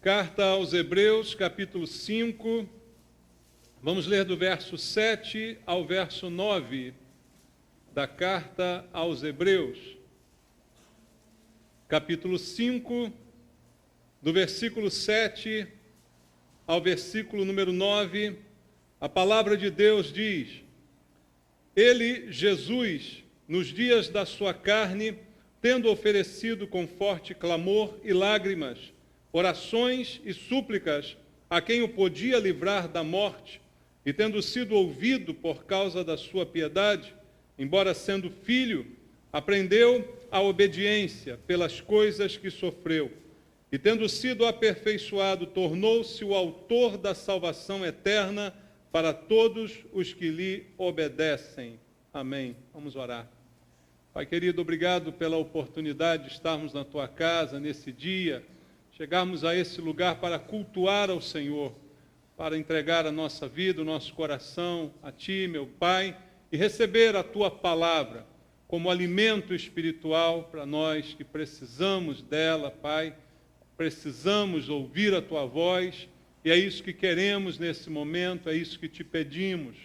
Carta aos Hebreus, capítulo 5, vamos ler do verso 7 ao verso 9 da Carta aos Hebreus. Capítulo 5, do versículo 7 ao versículo número 9, a palavra de Deus diz: Ele, Jesus, nos dias da sua carne, tendo oferecido com forte clamor e lágrimas, orações e súplicas a quem o podia livrar da morte, e tendo sido ouvido por causa da sua piedade, embora sendo filho, aprendeu a obediência pelas coisas que sofreu, e tendo sido aperfeiçoado, tornou-se o autor da salvação eterna para todos os que lhe obedecem. Amém. Vamos orar. Pai querido, obrigado pela oportunidade de estarmos na tua casa nesse dia, chegarmos a esse lugar para cultuar ao Senhor, para entregar a nossa vida, o nosso coração a Ti, meu Pai, e receber a Tua palavra como alimento espiritual para nós que precisamos dela, Pai. Precisamos ouvir a Tua voz, e é isso que queremos nesse momento, é isso que Te pedimos.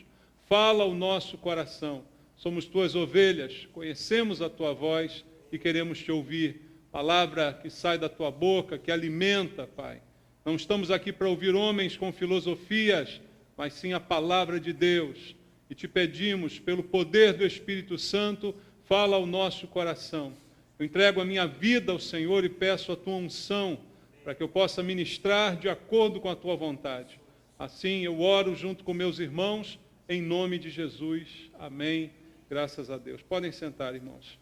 Fala o nosso coração. Somos Tuas ovelhas, conhecemos a Tua voz e queremos Te ouvir. Palavra que sai da Tua boca, que alimenta, Pai. Não estamos aqui para ouvir homens com filosofias, mas sim a palavra de Deus. E Te pedimos, pelo poder do Espírito Santo, fala ao nosso coração. Eu entrego a minha vida ao Senhor e peço a Tua unção, para que eu possa ministrar de acordo com a Tua vontade. Assim eu oro junto com meus irmãos, em nome de Jesus. Amém. Graças a Deus. Podem sentar, irmãos.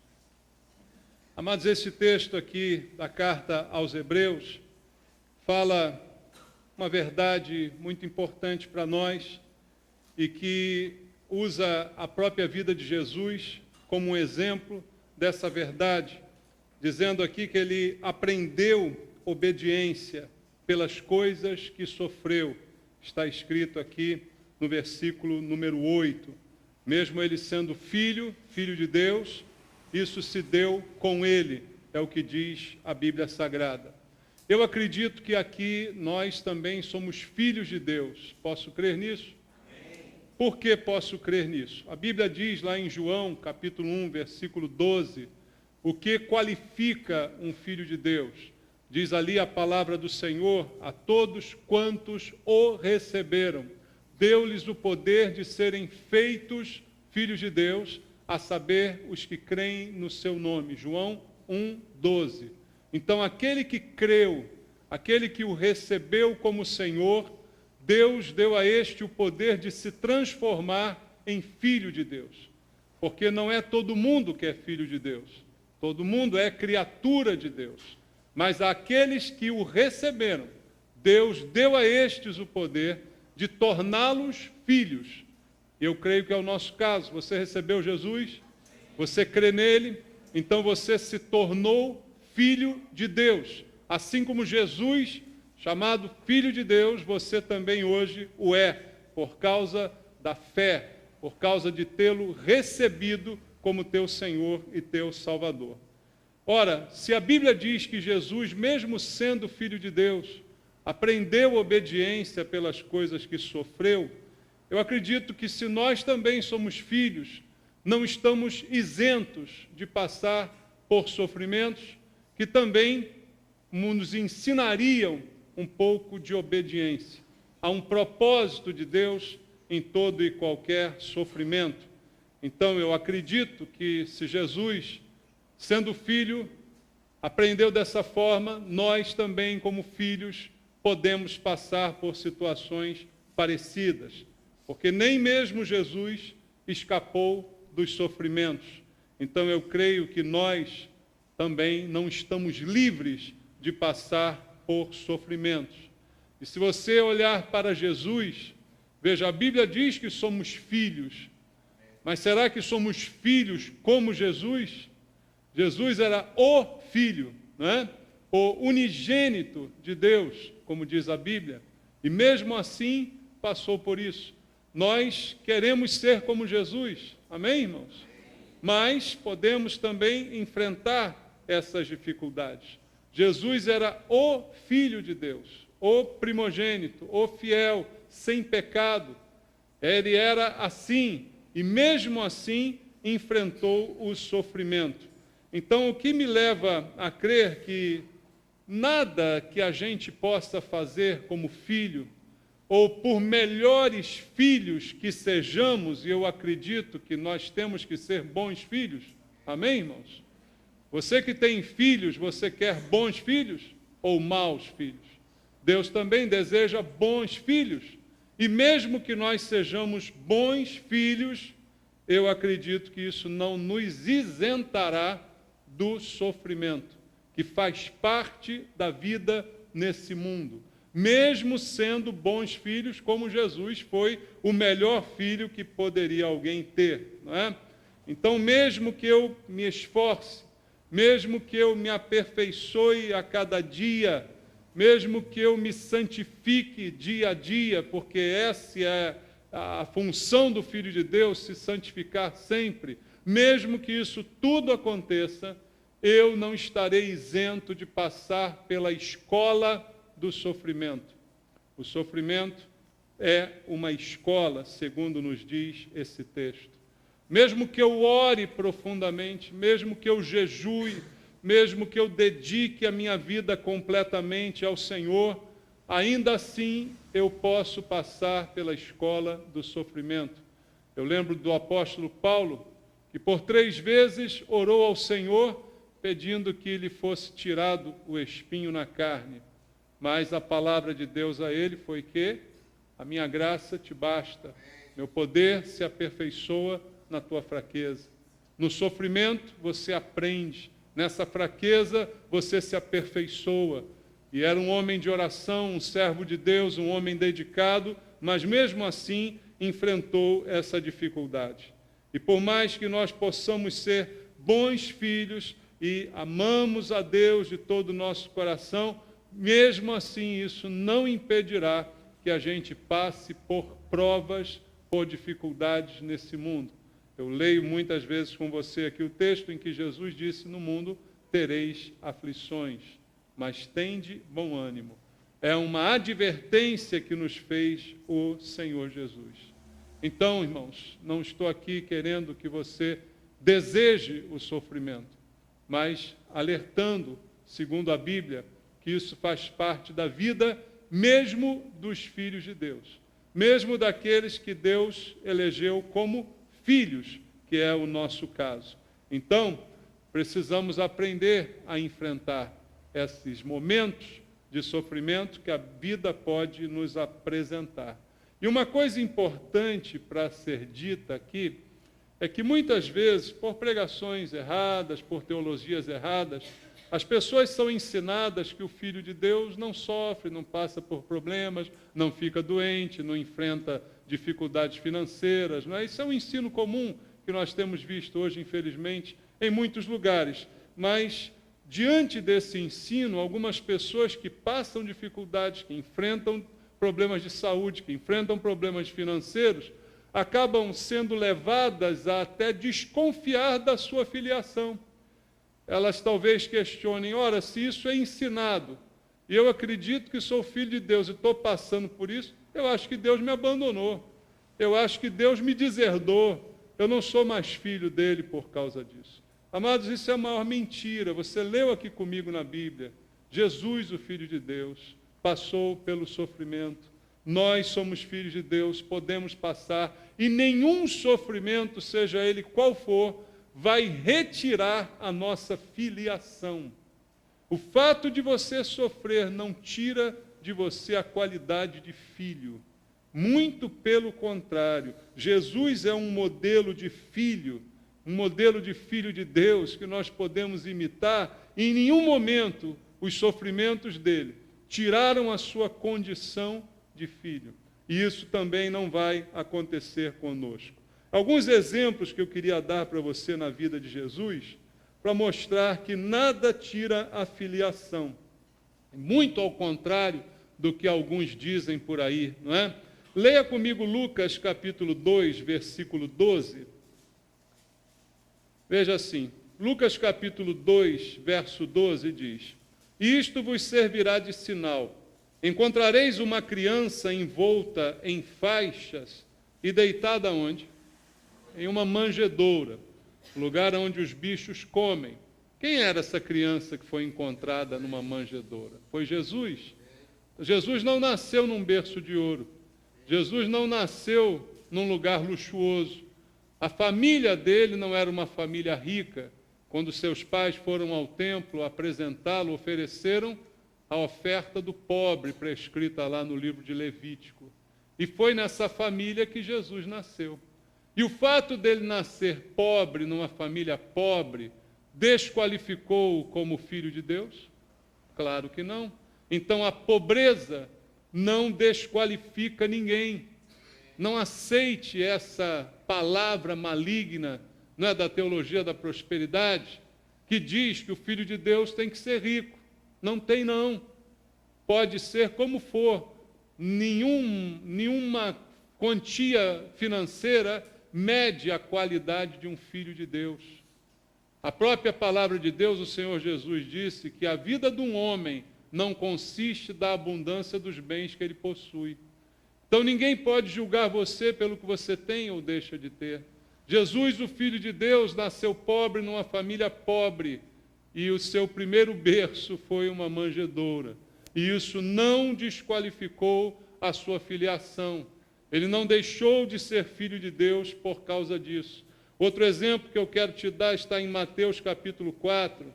Amados, esse texto aqui da carta aos Hebreus fala uma verdade muito importante para nós e que usa a própria vida de Jesus como um exemplo dessa verdade, dizendo aqui que ele aprendeu obediência pelas coisas que sofreu. Está escrito aqui no versículo número 8. Mesmo ele sendo filho de Deus, isso se deu com ele, é o que diz a Bíblia Sagrada. Eu acredito que aqui nós também somos filhos de Deus. Posso crer nisso? Amém. Por que posso crer nisso? A Bíblia diz lá em João, capítulo 1, versículo 12, o que qualifica um filho de Deus. Diz ali a palavra do Senhor: a todos quantos o receberam, deu-lhes o poder de serem feitos filhos de Deus, a saber, os que creem no seu nome. João 1:12. Então, aquele que creu, aquele que o recebeu como Senhor, Deus deu a este o poder de se transformar em filho de Deus. Porque não é todo mundo que é filho de Deus. Todo mundo é criatura de Deus. Mas aqueles que o receberam, Deus deu a estes o poder de torná-los filhos. Eu creio que é o nosso caso. Você recebeu Jesus, você crê nele, então você se tornou filho de Deus. Assim como Jesus, chamado filho de Deus, você também hoje o é, por causa da fé, por causa de tê-lo recebido como teu Senhor e teu Salvador. Ora, se a Bíblia diz que Jesus, mesmo sendo filho de Deus, aprendeu obediência pelas coisas que sofreu, eu acredito que se nós também somos filhos, não estamos isentos de passar por sofrimentos que também nos ensinariam um pouco de obediência. Há um propósito de Deus em todo e qualquer sofrimento. Então eu acredito que se Jesus, sendo filho, aprendeu dessa forma, nós também, como filhos, podemos passar por situações parecidas. Porque nem mesmo Jesus escapou dos sofrimentos. Então eu creio que nós também não estamos livres de passar por sofrimentos. E se você olhar para Jesus, veja, a Bíblia diz que somos filhos. Mas será que somos filhos como Jesus? Jesus era o Filho, não é? O unigênito de Deus, como diz a Bíblia. E mesmo assim passou por isso. Nós queremos ser como Jesus, amém, irmãos? Mas podemos também enfrentar essas dificuldades. Jesus era o Filho de Deus, o primogênito, o fiel, sem pecado. Ele era assim, e mesmo assim enfrentou o sofrimento. Então, o que me leva a crer que nada que a gente possa fazer como filho, ou por melhores filhos que sejamos, e eu acredito que nós temos que ser bons filhos, amém, irmãos? Você que tem filhos, você quer bons filhos ou maus filhos? Deus também deseja bons filhos. E mesmo que nós sejamos bons filhos, eu acredito que isso não nos isentará do sofrimento, que faz parte da vida nesse mundo. Mesmo sendo bons filhos, como Jesus foi o melhor filho que poderia alguém ter, não é? Então, mesmo que eu me esforce, mesmo que eu me aperfeiçoe a cada dia, mesmo que eu me santifique dia a dia, porque essa é a função do Filho de Deus, se santificar sempre, mesmo que isso tudo aconteça, eu não estarei isento de passar pela escola do sofrimento. O sofrimento é uma escola, segundo nos diz esse texto. Mesmo que eu ore profundamente, mesmo que eu jejue, mesmo que eu dedique a minha vida completamente ao Senhor, ainda assim eu posso passar pela escola do sofrimento. Eu lembro do apóstolo Paulo, que por 3 vezes orou ao Senhor, pedindo que lhe fosse tirado o espinho na carne. Mas a palavra de Deus a ele foi que a minha graça te basta, meu poder se aperfeiçoa na tua fraqueza. No sofrimento você aprende, nessa fraqueza você se aperfeiçoa. E era um homem de oração, um servo de Deus, um homem dedicado, mas mesmo assim enfrentou essa dificuldade. E por mais que nós possamos ser bons filhos e amamos a Deus de todo o nosso coração, mesmo assim isso não impedirá que a gente passe por provas, por dificuldades nesse mundo. Eu leio muitas vezes com você aqui o texto em que Jesus disse: no mundo tereis aflições, mas tende bom ânimo. É uma advertência que nos fez o Senhor Jesus. Então, irmãos, não estou aqui querendo que você deseje o sofrimento, mas alertando, segundo a Bíblia, que isso faz parte da vida mesmo dos filhos de Deus, mesmo daqueles que Deus elegeu como filhos, que é o nosso caso. Então, precisamos aprender a enfrentar esses momentos de sofrimento que a vida pode nos apresentar. E uma coisa importante para ser dita aqui é que muitas vezes, por pregações erradas, por teologias erradas, as pessoas são ensinadas que o Filho de Deus não sofre, não passa por problemas, não fica doente, não enfrenta dificuldades financeiras. Não é? Isso é um ensino comum que nós temos visto hoje, infelizmente, em muitos lugares. Mas, diante desse ensino, algumas pessoas que passam dificuldades, que enfrentam problemas de saúde, que enfrentam problemas financeiros, acabam sendo levadas a até desconfiar da sua filiação. Elas talvez questionem: ora, se isso é ensinado, e eu acredito que sou filho de Deus e estou passando por isso, eu acho que Deus me abandonou, eu acho que Deus me deserdou, eu não sou mais filho dele por causa disso. Amados, isso é a maior mentira. Você leu aqui comigo na Bíblia, Jesus, o Filho de Deus, passou pelo sofrimento. Nós somos filhos de Deus, podemos passar, e nenhum sofrimento, seja ele qual for, vai retirar a nossa filiação. O fato de você sofrer não tira de você a qualidade de filho. Muito pelo contrário, Jesus é um modelo de filho de Deus que nós podemos imitar, e em nenhum momento os sofrimentos dele tiraram a sua condição de filho. E isso também não vai acontecer conosco. Alguns exemplos que eu queria dar para você na vida de Jesus, para mostrar que nada tira a filiação. Muito ao contrário do que alguns dizem por aí, não é? Leia comigo Lucas capítulo 2, versículo 12. Veja assim, Lucas capítulo 2, verso 12 diz: isto vos servirá de sinal. Encontrareis uma criança envolta em faixas e deitada onde? Em uma manjedoura, lugar onde os bichos comem. Quem era essa criança que foi encontrada numa manjedoura? Foi Jesus. Jesus não nasceu num berço de ouro. Jesus não nasceu num lugar luxuoso. A família dele não era uma família rica. Quando seus pais foram ao templo apresentá-lo, ofereceram a oferta do pobre, prescrita lá no livro de Levítico. E foi nessa família que Jesus nasceu. E o fato dele nascer pobre, numa família pobre, desqualificou-o como filho de Deus? Claro que não. Então a pobreza não desqualifica ninguém. Não aceite essa palavra maligna, não é, da teologia da prosperidade, que diz que o filho de Deus tem que ser rico. Não tem, não. Pode ser como for. Nenhuma quantia financeira mede a qualidade de um filho de Deus. A própria palavra de Deus, o Senhor Jesus disse que a vida de um homem não consiste da abundância dos bens que ele possui. Então ninguém pode julgar você pelo que você tem ou deixa de ter. Jesus, o Filho de Deus, nasceu pobre numa família pobre e o seu primeiro berço foi uma manjedoura. E isso não desqualificou a sua filiação. Ele não deixou de ser filho de Deus por causa disso. Outro exemplo que eu quero te dar está em Mateus capítulo 4.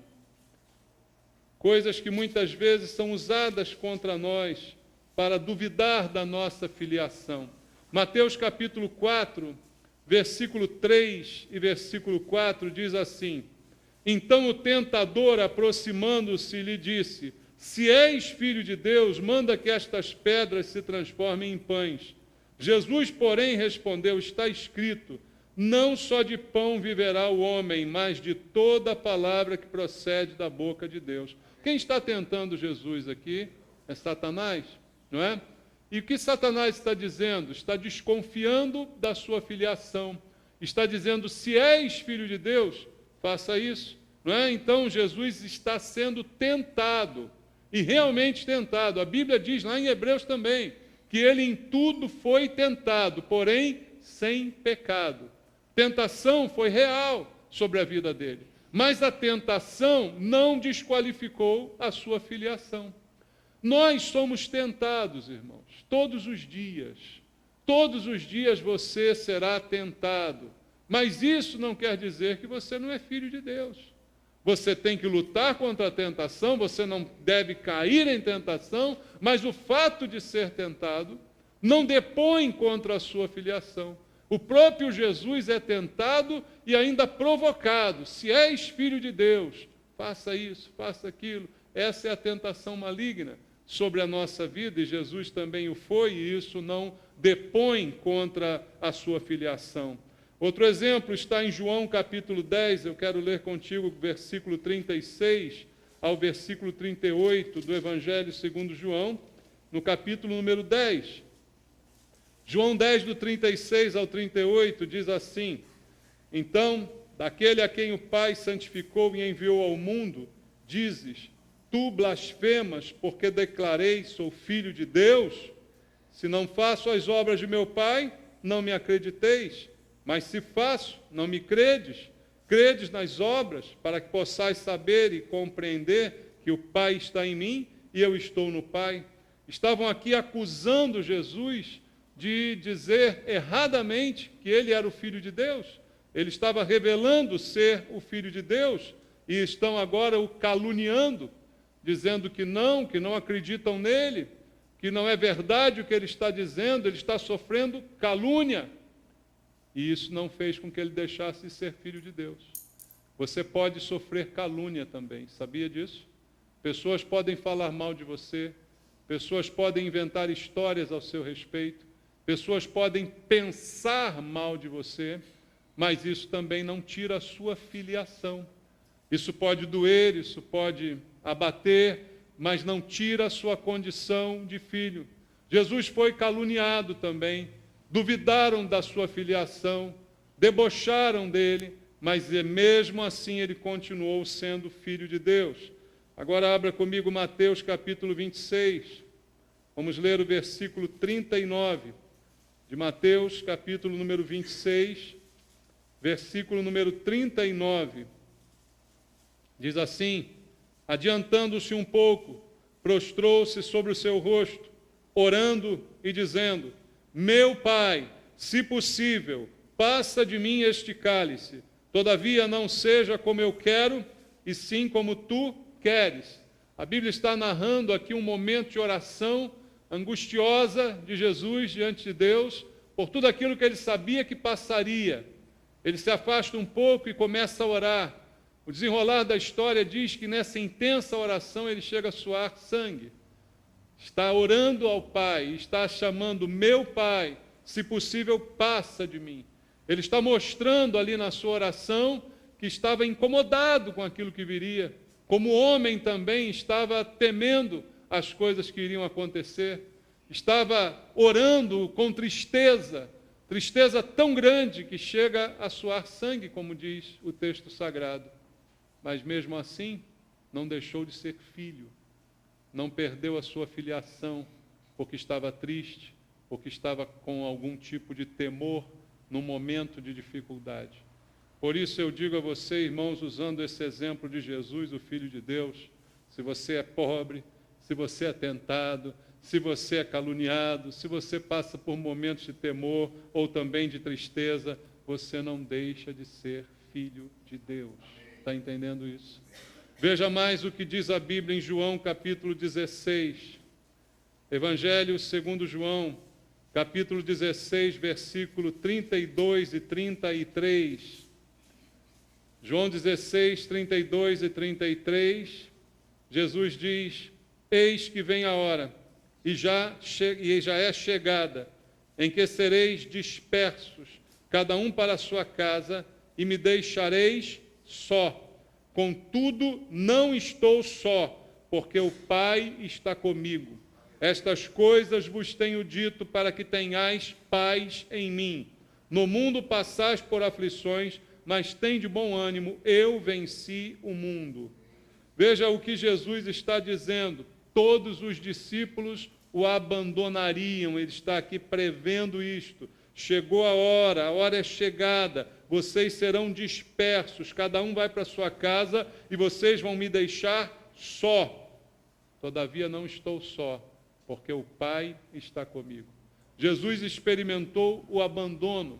Coisas que muitas vezes são usadas contra nós para duvidar da nossa filiação. Mateus capítulo 4, versículo 3 e versículo 4 diz assim: Então o tentador, aproximando-se, lhe disse: Se és filho de Deus, manda que estas pedras se transformem em pães. Jesus, porém, respondeu: Está escrito, não só de pão viverá o homem, mas de toda a palavra que procede da boca de Deus. Quem está tentando Jesus aqui é Satanás, não é? E o que Satanás está dizendo? Está desconfiando da sua filiação. Está dizendo: se és filho de Deus, faça isso, não é? Então Jesus está sendo tentado, e realmente tentado. A Bíblia diz lá em Hebreus também, que ele em tudo foi tentado, porém sem pecado. Tentação foi real sobre a vida dele, mas a tentação não desqualificou a sua filiação. Nós somos tentados, irmãos, todos os dias. Todos os dias você será tentado, mas isso não quer dizer que você não é filho de Deus. Você tem que lutar contra a tentação, você não deve cair em tentação, mas o fato de ser tentado não depõe contra a sua filiação. O próprio Jesus é tentado e ainda provocado. Se és filho de Deus, faça isso, faça aquilo. Essa é a tentação maligna sobre a nossa vida, e Jesus também o foi, e isso não depõe contra a sua filiação. Outro exemplo está em João capítulo 10, eu quero ler contigo o versículo 36 ao versículo 38 do Evangelho segundo João, no capítulo número 10. João 10, do 36 ao 38, diz assim: Então, daquele a quem o Pai santificou e enviou ao mundo, dizes: Tu blasfemas, porque declarei sou filho de Deus? Se não faço as obras de meu Pai, não me acrediteis. Mas se faço, não me credes. Credes nas obras, para que possais saber e compreender que o Pai está em mim e eu estou no Pai. Estavam aqui acusando Jesus de dizer erradamente que ele era o Filho de Deus. Ele estava revelando ser o Filho de Deus, e estão agora o caluniando, dizendo que não acreditam nele, que não é verdade o que ele está dizendo, ele está sofrendo calúnia. E isso não fez com que ele deixasse de ser filho de Deus. Você pode sofrer calúnia também, sabia disso? Pessoas podem falar mal de você, pessoas podem inventar histórias ao seu respeito, pessoas podem pensar mal de você, mas isso também não tira a sua filiação. Isso pode doer, isso pode abater, mas não tira a sua condição de filho. Jesus foi caluniado também, duvidaram da sua filiação, debocharam dele, mas mesmo assim ele continuou sendo filho de Deus. Agora abra comigo Mateus capítulo 26. Vamos ler o versículo 39 de Mateus, capítulo número 26, versículo número 39. Diz assim: adiantando-se um pouco, prostrou-se sobre o seu rosto, orando e dizendo: meu Pai, se possível, passa de mim este cálice, todavia não seja como eu quero, e sim como tu queres. A Bíblia está narrando aqui um momento de oração angustiosa de Jesus diante de Deus, por tudo aquilo que ele sabia que passaria. Ele se afasta um pouco e começa a orar. O desenrolar da história diz que nessa intensa oração ele chega a suar sangue. Está orando ao Pai, está chamando: meu Pai, se possível, passa de mim. Ele está mostrando ali na sua oração que estava incomodado com aquilo que viria. Como homem também estava temendo as coisas que iriam acontecer. Estava orando com tristeza, tristeza tão grande que chega a suar sangue, como diz o texto sagrado. Mas mesmo assim, não deixou de ser filho. Não perdeu a sua filiação, porque estava triste, porque estava com algum tipo de temor num momento de dificuldade. Por isso eu digo a você, irmãos, usando esse exemplo de Jesus, o Filho de Deus, se você é pobre, se você é tentado, se você é caluniado, se você passa por momentos de temor ou também de tristeza, você não deixa de ser filho de Deus. Está entendendo isso? Veja mais o que diz a Bíblia em João capítulo 16. Evangelho segundo João, capítulo 16, versículo 32 e 33. João 16, 32 e 33, Jesus diz: eis que vem a hora, e já é chegada, em que sereis dispersos, cada um para a sua casa, e me deixareis só. Contudo, não estou só, porque o Pai está comigo. Estas coisas vos tenho dito para que tenhais paz em mim. No mundo passais por aflições, mas tende bom ânimo, eu venci o mundo. Veja o que Jesus está dizendo: todos os discípulos o abandonariam. Ele está aqui prevendo isto. Chegou a hora é chegada, vocês serão dispersos, cada um vai para a sua casa e vocês vão me deixar só. Todavia não estou só, porque o Pai está comigo. Jesus experimentou o abandono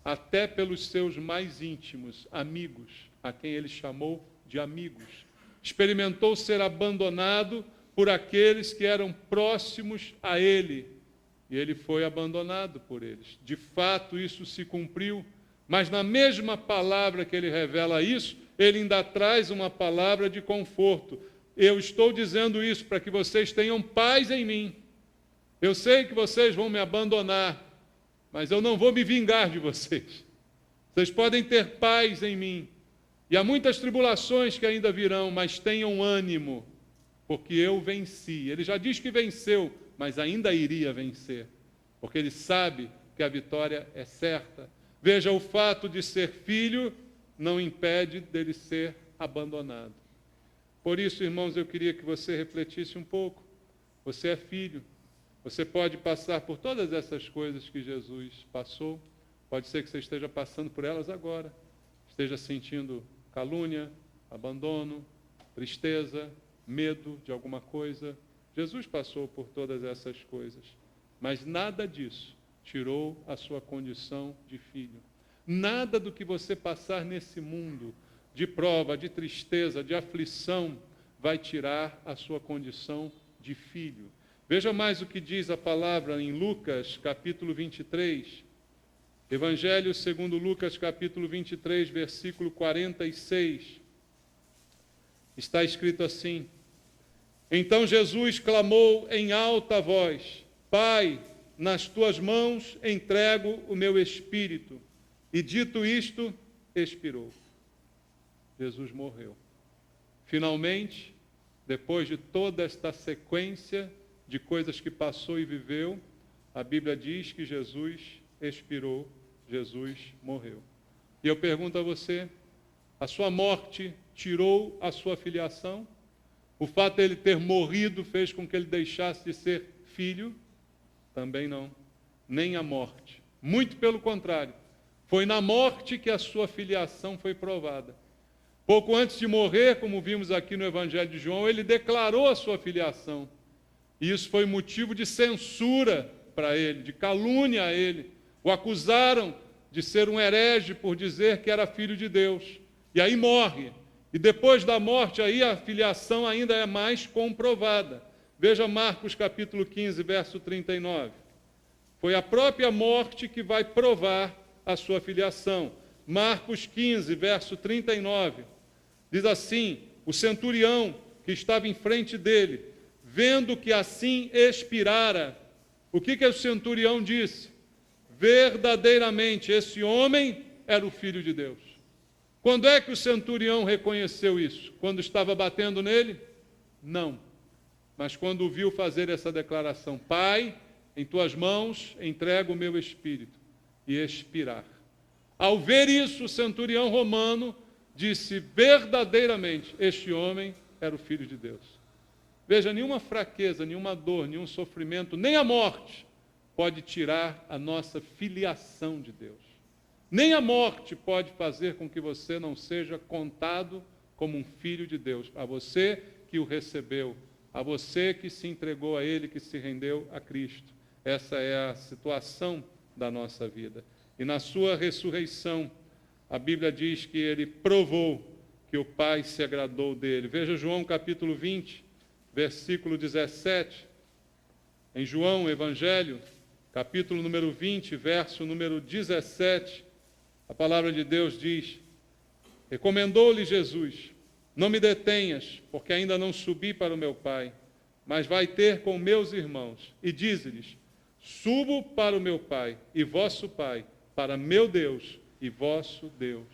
até pelos seus mais íntimos amigos, a quem ele chamou de amigos. Experimentou ser abandonado por aqueles que eram próximos a ele, e ele foi abandonado por eles. De fato, isso se cumpriu, mas na mesma palavra que ele revela isso, ele ainda traz uma palavra de conforto. Eu estou dizendo isso para que vocês tenham paz em mim. Eu sei que vocês vão me abandonar, mas eu não vou me vingar de vocês. Vocês podem ter paz em mim. E há muitas tribulações que ainda virão, mas tenham ânimo, porque eu venci. Ele já diz que venceu, mas ainda iria vencer, porque ele sabe que a vitória é certa. Veja, o fato de ser filho não impede dele ser abandonado. Por isso, irmãos, eu queria que você refletisse um pouco. Você é filho. Você pode passar por todas essas coisas que Jesus passou. Pode ser que você esteja passando por elas agora. Esteja sentindo calúnia, abandono, tristeza, medo de alguma coisa. Jesus passou por todas essas coisas. Mas nada disso tirou a sua condição de filho. Nada do que você passar nesse mundo, de prova, de tristeza, de aflição, vai tirar a sua condição de filho. Veja mais o que diz a palavra em Lucas, capítulo 23. Evangelho segundo Lucas, capítulo 23, versículo 46. Está escrito assim: então Jesus clamou em alta voz: Pai, nas tuas mãos entrego o meu espírito. E dito isto, expirou. Jesus morreu. Finalmente, depois de toda esta sequência de coisas que passou e viveu, a Bíblia diz que Jesus expirou, Jesus morreu. E eu pergunto a você: a sua morte tirou a sua filiação? O fato de ele ter morrido fez com que ele deixasse de ser filho, também não, nem a morte. Muito pelo contrário, foi na morte que a sua filiação foi provada. Pouco antes de morrer, como vimos aqui no Evangelho de João, ele declarou a sua filiação. E isso foi motivo de censura para ele, de calúnia a ele. O acusaram de ser um herege por dizer que era filho de Deus. E aí morre. E depois da morte, aí a filiação ainda é mais comprovada. Veja Marcos capítulo 15, verso 39. Foi a própria morte que vai provar a sua filiação. Marcos 15, verso 39. Diz assim: o centurião que estava em frente dele, vendo que assim expirara, o que o centurião disse? Verdadeiramente, esse homem era o Filho de Deus. Quando é que o centurião reconheceu isso? Quando estava batendo nele? Não. Mas quando o viu fazer essa declaração: Pai, em tuas mãos entrego o meu espírito, e expirar. Ao ver isso, o centurião romano disse: verdadeiramente, este homem era o Filho de Deus. Veja, nenhuma fraqueza, nenhuma dor, nenhum sofrimento, nem a morte pode tirar a nossa filiação de Deus. Nem a morte pode fazer com que você não seja contado como um filho de Deus. A você que o recebeu, a você que se entregou a Ele, que se rendeu a Cristo. Essa é a situação da nossa vida. E na sua ressurreição, a Bíblia diz que ele provou que o Pai se agradou dele. Veja João capítulo 20, versículo 17. Em João, Evangelho, capítulo número 20, verso número 17, a palavra de Deus diz: recomendou-lhe Jesus: não me detenhas, porque ainda não subi para o meu Pai, mas vai ter com meus irmãos. E diz-lhes: subo para o meu Pai e vosso Pai, para meu Deus e vosso Deus.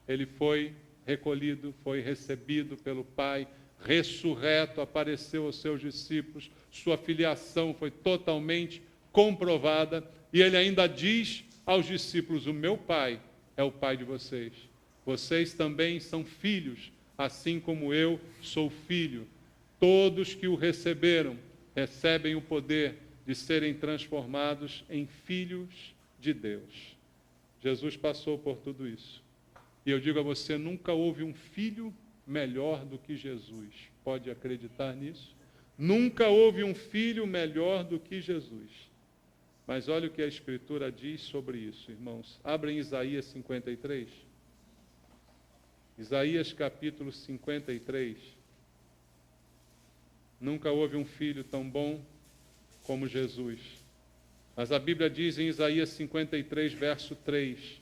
Ele foi recolhido, foi recebido pelo Pai, ressurreto, apareceu aos seus discípulos, sua filiação foi totalmente comprovada, e ele ainda diz aos discípulos: o meu Pai é o Pai de vocês. Vocês também são filhos, assim como eu sou filho. Todos que o receberam recebem o poder de serem transformados em filhos de Deus. Jesus passou por tudo isso. E eu digo a você, nunca houve um filho melhor do que Jesus. Pode acreditar nisso? Nunca houve um filho melhor do que Jesus. Mas olha o que a Escritura diz sobre isso, irmãos. Abrem Isaías 53. Isaías capítulo 53. Nunca houve um filho tão bom como Jesus. Mas a Bíblia diz em Isaías 53, verso 3: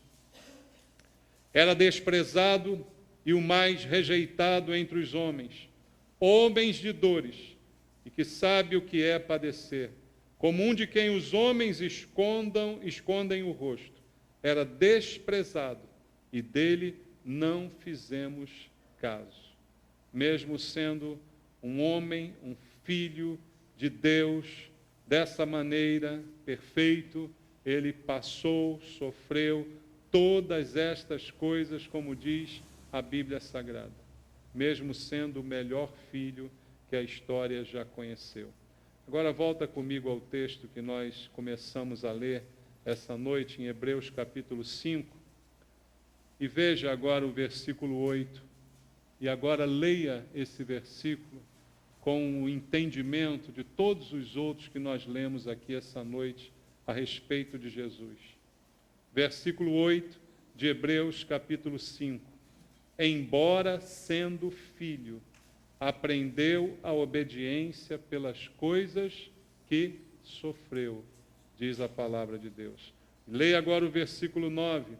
era desprezado e o mais rejeitado entre os homens, homens de dores, e que sabe o que é padecer, como um de quem os homens escondem o rosto. Era desprezado, e dele não fizemos caso. Mesmo sendo um homem, um filho de Deus, dessa maneira, perfeito, ele passou, sofreu todas estas coisas, como diz a Bíblia Sagrada, mesmo sendo o melhor filho que a história já conheceu. Agora volta comigo ao texto que nós começamos a ler essa noite, em Hebreus capítulo 5, e veja agora o versículo 8, e agora leia esse versículo com o entendimento de todos os outros que nós lemos aqui essa noite a respeito de Jesus. Versículo 8 de Hebreus capítulo 5. Embora sendo filho, aprendeu a obediência pelas coisas que sofreu, diz a palavra de Deus. Leia agora o versículo 9.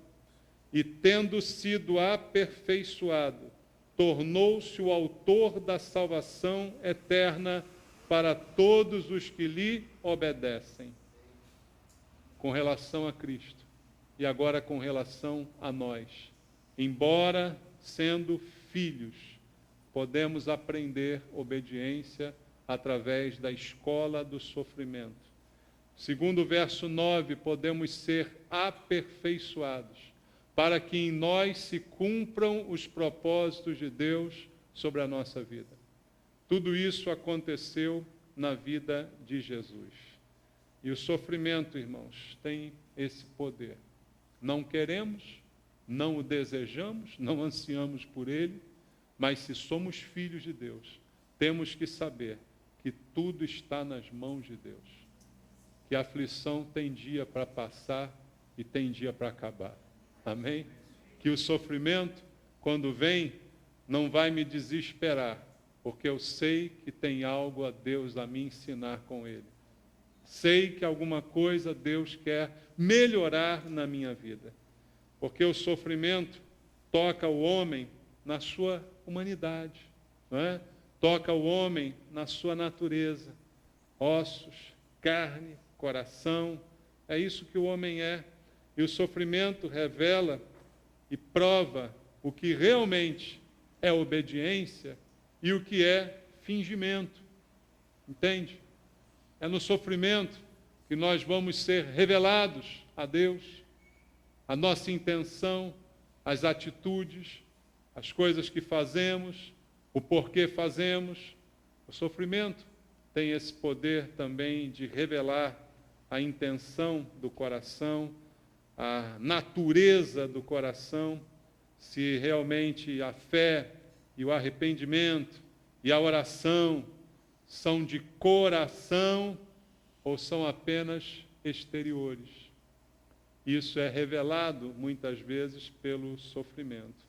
E tendo sido aperfeiçoado, tornou-se o autor da salvação eterna para todos os que lhe obedecem. Com relação a Cristo, e agora com relação a nós. Embora sendo filhos, podemos aprender obediência através da escola do sofrimento. Segundo o verso 9, podemos ser aperfeiçoados, para que em nós se cumpram os propósitos de Deus sobre a nossa vida. Tudo isso aconteceu na vida de Jesus. E o sofrimento, irmãos, tem esse poder. Não queremos, não o desejamos, não ansiamos por ele, mas se somos filhos de Deus, temos que saber que tudo está nas mãos de Deus. Que a aflição tem dia para passar e tem dia para acabar. Amém? Que o sofrimento, quando vem, não vai me desesperar, porque eu sei que tem algo a Deus a me ensinar com ele. Sei que alguma coisa Deus quer melhorar na minha vida. Porque o sofrimento toca o homem na sua humanidade, não é? Toca o homem na sua natureza, ossos, carne, coração, é isso que o homem é. E o sofrimento revela e prova o que realmente é obediência e o que é fingimento. Entende? É no sofrimento que nós vamos ser revelados a Deus, a nossa intenção, as atitudes, as coisas que fazemos, o porquê fazemos. O sofrimento tem esse poder também de revelar a intenção do coração, a natureza do coração, se realmente a fé e o arrependimento e a oração são de coração ou são apenas exteriores. Isso é revelado muitas vezes pelo sofrimento.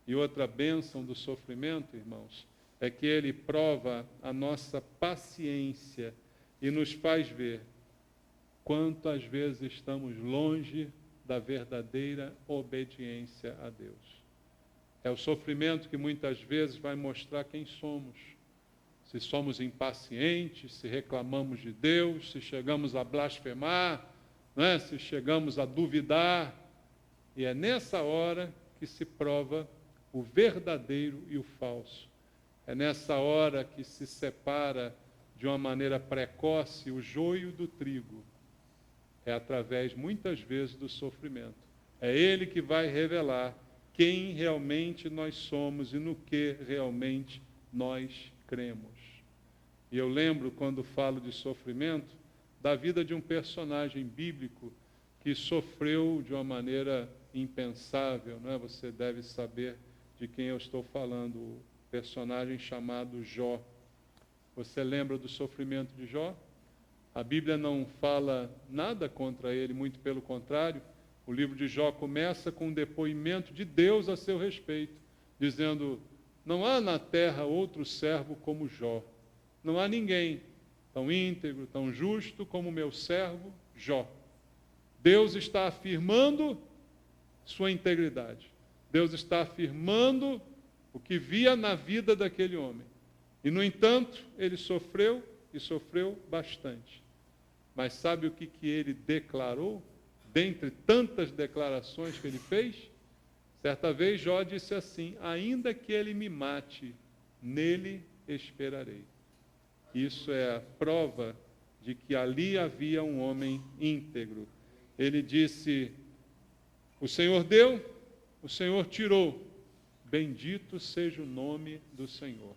E outra bênção do sofrimento, irmãos, é que ele prova a nossa paciência e nos faz ver quanto às vezes estamos longe da verdadeira obediência a Deus. É o sofrimento que muitas vezes vai mostrar quem somos. Se somos impacientes, se reclamamos de Deus, se chegamos a blasfemar, né? Se chegamos a duvidar. E é nessa hora que se prova o verdadeiro e o falso. É nessa hora que se separa de uma maneira precoce o joio do trigo. É através, muitas vezes, do sofrimento. É ele que vai revelar quem realmente nós somos e no que realmente nós cremos. E eu lembro, quando falo de sofrimento, da vida de um personagem bíblico que sofreu de uma maneira impensável, não é? Você deve saber de quem eu estou falando, o personagem chamado Jó. Você lembra do sofrimento de Jó? A Bíblia não fala nada contra ele, muito pelo contrário. O livro de Jó começa com um depoimento de Deus a seu respeito, dizendo: não há na terra outro servo como Jó. Não há ninguém tão íntegro, tão justo como meu servo Jó. Deus está afirmando sua integridade. Deus está afirmando o que via na vida daquele homem. E, no entanto, ele sofreu, e sofreu bastante. Mas sabe o que ele declarou? Dentre tantas declarações que ele fez, certa vez Jó disse assim: ainda que ele me mate, nele esperarei. Isso é a prova de que ali havia um homem íntegro. Ele disse: o Senhor deu, o Senhor tirou, bendito seja o nome do Senhor.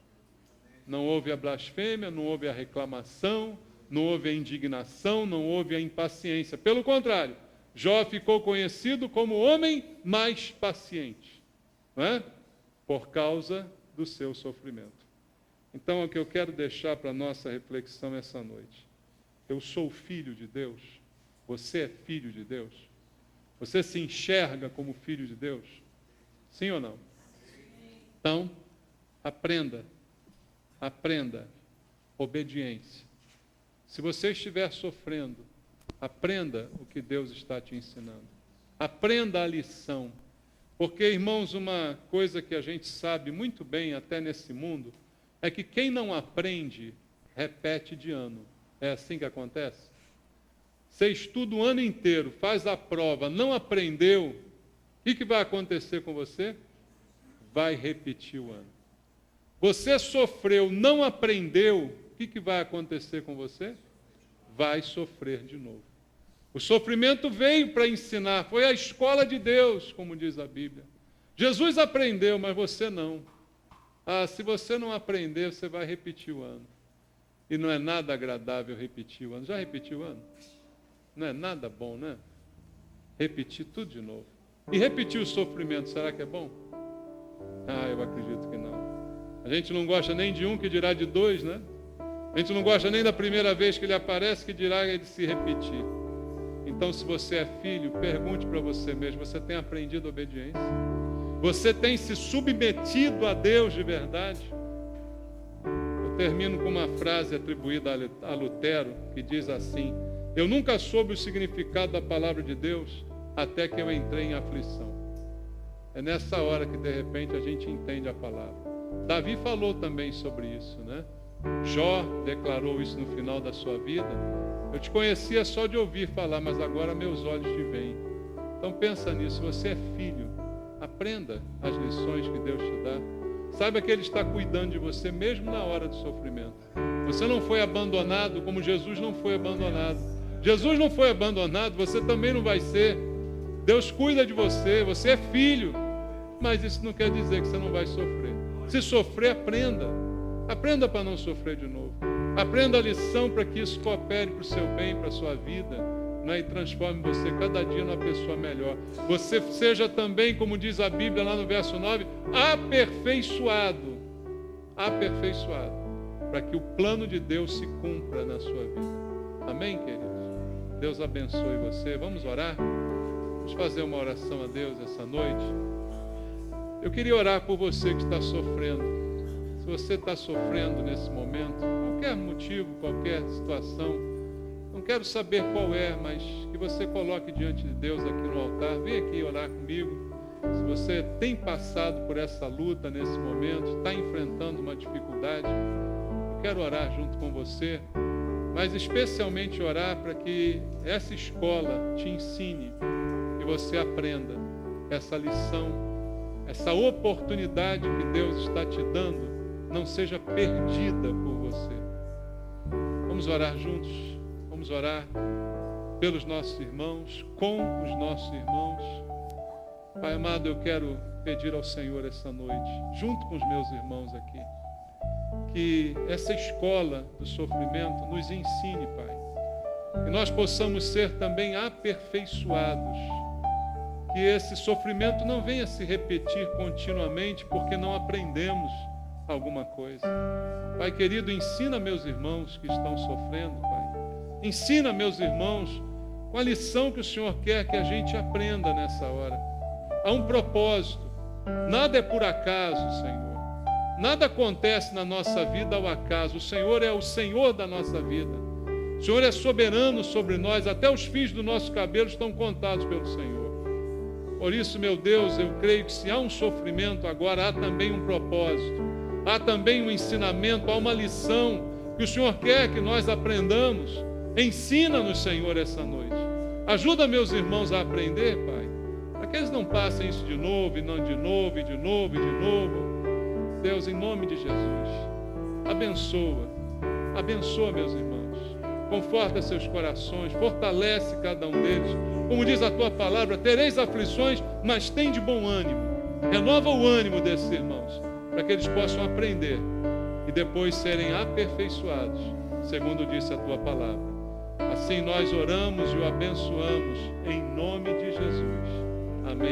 Não houve a blasfêmia, não houve a reclamação, não houve a indignação, não houve a impaciência. Pelo contrário, Jó ficou conhecido como o homem mais paciente, não é? Por causa do seu sofrimento. Então, o que eu quero deixar para a nossa reflexão essa noite: eu sou filho de Deus? Você é filho de Deus? Você se enxerga como filho de Deus? Sim ou não? Então, aprenda obediência. Se você estiver sofrendo, aprenda o que Deus está te ensinando. Aprenda a lição. Porque, irmãos, uma coisa que a gente sabe muito bem até nesse mundo é que quem não aprende, repete de ano. É assim que acontece? Você estuda o ano inteiro, faz a prova, não aprendeu, o que vai acontecer com você? Vai repetir o ano. Você sofreu, não aprendeu, o que vai acontecer com você? Vai sofrer de novo. O sofrimento veio para ensinar, foi a escola de Deus, como diz a Bíblia. Jesus aprendeu, mas você não. Se você não aprender, você vai repetir o ano. E não é nada agradável repetir o ano. Já repetiu o ano? Não é nada bom, né? Repetir tudo de novo. E repetir o sofrimento, será que é bom? Ah, eu acredito que não. A gente não gosta nem de um, que dirá de dois, né? A gente não gosta nem da primeira vez que ele aparece, que dirá ele se repetir. Então, se você é filho, pergunte para você mesmo, você tem aprendido obediência? Você tem se submetido a Deus de verdade? Eu termino com uma frase atribuída a Lutero, que diz assim: eu nunca soube o significado da palavra de Deus até que eu entrei em aflição. É nessa hora que de repente a gente entende a palavra. Davi falou também sobre isso, né? Jó declarou isso no final da sua vida. Eu te conhecia só de ouvir falar, mas agora meus olhos te veem. Então pensa nisso, você é filho, aprenda as lições que Deus te dá. Saiba que Ele está cuidando de você mesmo na hora do sofrimento. Você não foi abandonado como Jesus não foi abandonado. Jesus não foi abandonado, você também não vai ser. Deus cuida de você, você é filho, mas isso não quer dizer que você não vai sofrer. Se sofrer, aprenda. Aprenda para não sofrer de novo. Aprenda a lição para que isso coopere para o seu bem, para a sua vida, né? E transforme você cada dia numa pessoa melhor. Você seja também, como diz a Bíblia lá no verso 9, aperfeiçoado. Aperfeiçoado. Para que o plano de Deus se cumpra na sua vida. Amém, queridos? Deus abençoe você. Vamos orar? Vamos fazer uma oração a Deus essa noite. Eu queria orar por você que está sofrendo. Se você está sofrendo nesse momento, qualquer motivo, qualquer situação, não quero saber qual é, mas que você coloque diante de Deus aqui no altar. Vem aqui orar comigo. Se você tem passado por essa luta nesse momento, está enfrentando uma dificuldade, eu quero orar junto com você, mas especialmente orar para que essa escola te ensine e você aprenda essa lição, essa oportunidade que Deus está te dando não seja perdida por você. Vamos orar juntos, vamos orar pelos nossos irmãos, com os nossos irmãos. Pai amado, eu quero pedir ao Senhor essa noite, junto com os meus irmãos aqui, que essa escola do sofrimento nos ensine, Pai, que nós possamos ser também aperfeiçoados, que esse sofrimento não venha se repetir continuamente porque não aprendemos alguma coisa. Pai querido, ensina meus irmãos que estão sofrendo, Pai. Ensina meus irmãos com a lição que o Senhor quer que a gente aprenda nessa hora. Há um propósito. Nada é por acaso, Senhor. Nada acontece na nossa vida ao acaso. O Senhor é o Senhor da nossa vida. O Senhor é soberano sobre nós. Até os fios do nosso cabelo estão contados pelo Senhor. Por isso, meu Deus, eu creio que se há um sofrimento agora, há também um propósito. Há também um ensinamento, há uma lição que o Senhor quer que nós aprendamos. Ensina-nos, Senhor, essa noite. Ajuda meus irmãos a aprender, Pai, para que eles não passem isso de novo, e não de novo, e de novo, e de novo. Deus, em nome de Jesus, abençoa meus irmãos, conforta seus corações, fortalece cada um deles. Como diz a Tua palavra, tereis aflições, mas tem de bom ânimo. Renova o ânimo desses irmãos, para que eles possam aprender e depois serem aperfeiçoados, segundo disse a Tua palavra. Assim nós oramos e o abençoamos em nome de Jesus. Amém.